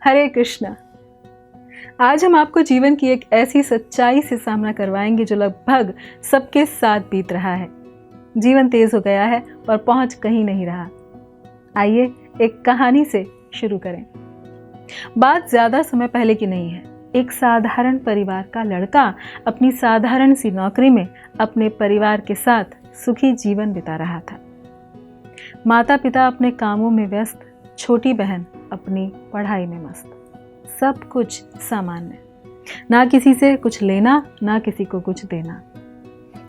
हरे कृष्णा। आज हम आपको जीवन की एक ऐसी सच्चाई से सामना करवाएंगे जो लगभग सबके साथ बीत रहा है। जीवन तेज हो गया है और पहुंच कहीं नहीं रहा। आइए एक कहानी से शुरू करें। बात ज्यादा समय पहले की नहीं है। एक साधारण परिवार का लड़का अपनी साधारण सी नौकरी में अपने परिवार के साथ सुखी जीवन बिता रहा था। माता पिता अपने कामों में व्यस्त, छोटी बहन अपनी पढ़ाई में मस्त। सब कुछ सामान्य, ना किसी से कुछ लेना, ना किसी को कुछ देना।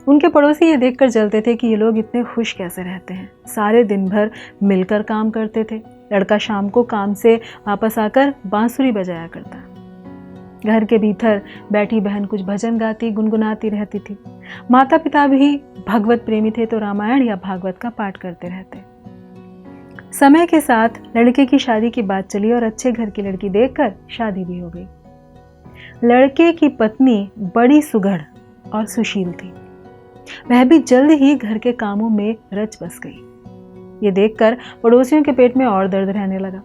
उनके पड़ोसी ये देखकर जलते थे कि ये लोग इतने खुश कैसे रहते हैं। सारे दिन भर मिलकर काम करते थे। लड़का शाम को काम से वापस आकर बांसुरी बजाया करता। घर के भीतर बैठी बहन कुछ भजन गाती गुनगुनाती रहती थी। माता पिता भी भगवत प्रेमी थे तो रामायण या भागवत का पाठ करते रहते। समय के साथ लड़के की शादी की बात चली और अच्छे घर की लड़की देखकर शादी भी हो गई। लड़के की पत्नी बड़ी सुघड़ और सुशील थी। वह भी जल्द ही घर के कामों में रच बस गई। ये देखकर पड़ोसियों के पेट में और दर्द रहने लगा।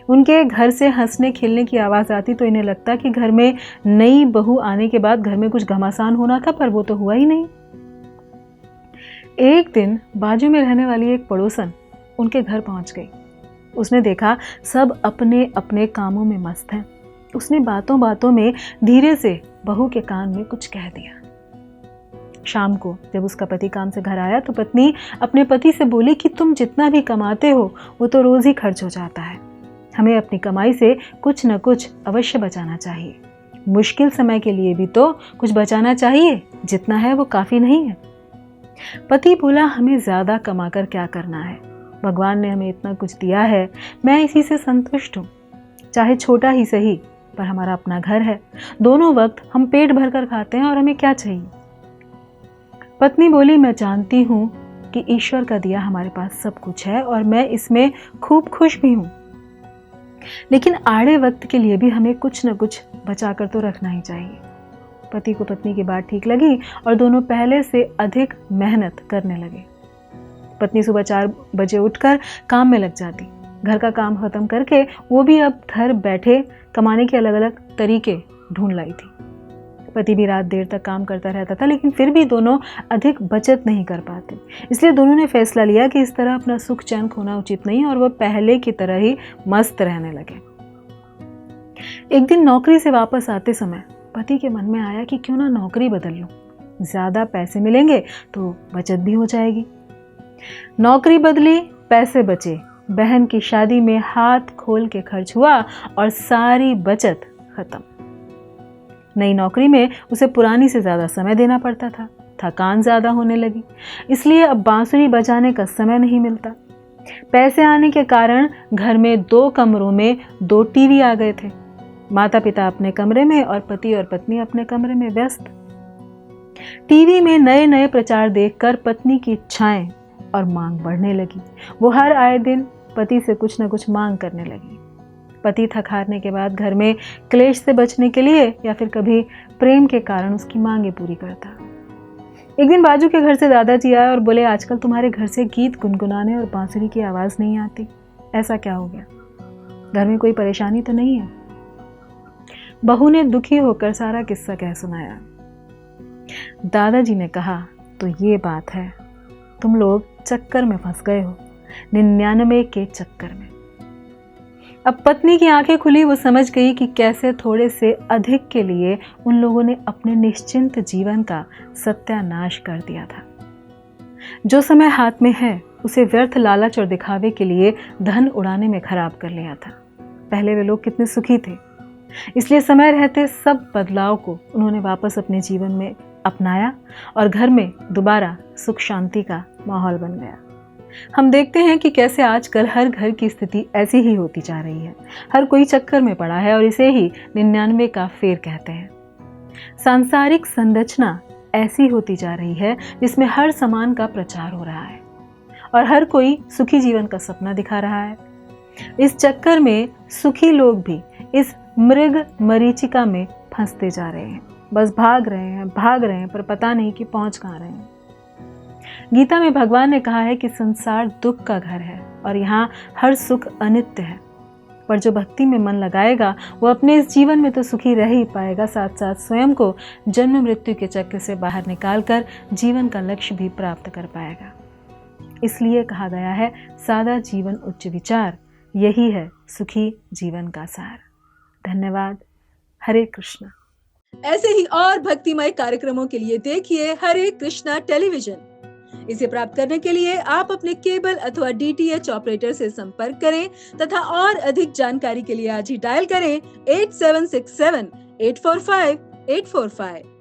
उनके घर से हंसने खेलने की आवाज आती तो इन्हें लगता कि घर में नई बहू आने के बाद घर में कुछ घमासान होना था, पर वो तो हुआ ही नहीं। एक दिन बाजू में रहने वाली एक पड़ोसन उनके घर पहुंच गई। उसने देखा सब अपने अपने कामों में मस्त हैं। उसने बातों बातों में धीरे से बहू के कान में कुछ कह दिया। शाम को जब उसका पति काम से घर आया तो पत्नी अपने पति से बोली कि तुम जितना भी कमाते हो वो तो रोज ही खर्च हो जाता है। हमें अपनी कमाई से कुछ न कुछ अवश्य बचाना चाहिए। मुश्किल समय के लिए भी तो कुछ बचाना चाहिए, जितना है वो काफी नहीं है। पति बोला, हमें ज्यादा कमाकर क्या करना है, भगवान ने हमें इतना कुछ दिया है, मैं इसी से संतुष्ट हूँ। चाहे छोटा ही सही, पर हमारा अपना घर है। दोनों वक्त हम पेट भरकर खाते हैं और हमें क्या चाहिए। पत्नी बोली, मैं जानती हूँ कि ईश्वर का दिया हमारे पास सब कुछ है और मैं इसमें खूब खुश भी हूँ, लेकिन आड़े वक्त के लिए भी हमें कुछ न कुछ बचाकर तो रखना ही चाहिए। पति को पत्नी की बात ठीक लगी और दोनों पहले से अधिक मेहनत करने लगे। पत्नी सुबह 4 बजे उठकर काम में लग जाती। घर का काम खत्म करके वो भी अब घर बैठे कमाने के अलग अलग तरीके ढूंढ लाई थी। पति भी रात देर तक काम करता रहता था, लेकिन फिर भी दोनों अधिक बचत नहीं कर पाते। इसलिए दोनों ने फैसला लिया कि इस तरह अपना सुख चैन खोना उचित नहीं और वह पहले की तरह ही मस्त रहने लगे। एक दिन नौकरी से वापस आते समय पति के मन में आया कि क्यों ना नौकरी बदल लूं, ज्यादा पैसे मिलेंगे तो बचत भी हो जाएगी। नौकरी बदली, पैसे बचे। बहन की शादी में हाथ खोल के खर्च हुआ और सारी बचत खत्म। नई नौकरी में उसे पुरानी से ज्यादा समय देना पड़ता था। थकान ज्यादा होने लगी, इसलिए अब बांसुरी बजाने का समय नहीं मिलता। पैसे आने के कारण घर में 2 कमरों में 2 टीवी आ गए थे। माता पिता अपने कमरे में और पति और पत्नी अपने कमरे में व्यस्त। टीवी में नए नए प्रचार देखकर पत्नी की इच्छाएं और मांग बढ़ने लगी। वो हर आए दिन पति से कुछ न कुछ मांग करने लगी। पति थक हारने के बाद घर में क्लेश से बचने के लिए या फिर कभी प्रेम के कारण उसकी मांगे पूरी करता। एक दिन बाजू के घर से दादाजी आए और बोले, आजकल तुम्हारे घर से गीत गुनगुनाने और बांसुरी की आवाज नहीं आती, ऐसा क्या हो गया? घर में कोई परेशानी तो नहीं है? बहू ने दुखी होकर सारा किस्सा कह सुनाया। दादाजी ने कहा, तो ये बात है, तुम लोग चक्कर में फंस गए हो, 99 के चक्कर में। अब पत्नी की आंखें खुली। वो समझ गई कि कैसे थोड़े से अधिक के लिए उन लोगों ने अपने निश्चिंत जीवन का सत्यानाश कर दिया था। जो समय हाथ में है उसे व्यर्थ लालच और दिखावे के लिए धन उड़ाने में खराब कर लिया था। पहले वे लोग कितने सुखी थे, इसलिए समय रहते सब बदलाव को उन्होंने वापस अपने जीवन में अपनाया और घर में दोबारा सुख शांति का माहौल बन गया। हम देखते हैं कि कैसे आजकल हर घर की स्थिति ऐसी ही होती जा रही है। हर कोई चक्कर में पड़ा है और इसे ही 99 का फेर कहते हैं। सांसारिक संरचना ऐसी होती जा रही है जिसमें हर सामान का प्रचार हो रहा है और हर कोई सुखी जीवन का सपना दिखा रहा है। इस चक्कर में सुखी लोग भी इस मृग मरीचिका में फंसते जा रहे हैं। बस भाग रहे हैं पर पता नहीं कि पहुंच कहाँ रहे हैं। गीता में भगवान ने कहा है कि संसार दुख का घर है और यहाँ हर सुख अनित्य है। पर जो भक्ति में मन लगाएगा वो अपने इस जीवन में तो सुखी रह ही पाएगा, साथ साथ स्वयं को जन्म मृत्यु के चक्र से बाहर निकालकर जीवन का लक्ष्य भी प्राप्त कर पाएगा। इसलिए कहा गया है, सादा जीवन उच्च विचार, यही है सुखी जीवन का सार। धन्यवाद। हरे कृष्णा। ऐसे ही और भक्तिमय कार्यक्रमों के लिए देखिए हरे कृष्णा टेलीविजन। इसे प्राप्त करने के लिए आप अपने केबल अथवा DTH ऑपरेटर से संपर्क करें तथा और अधिक जानकारी के लिए आज ही डायल करें 8767 845 845।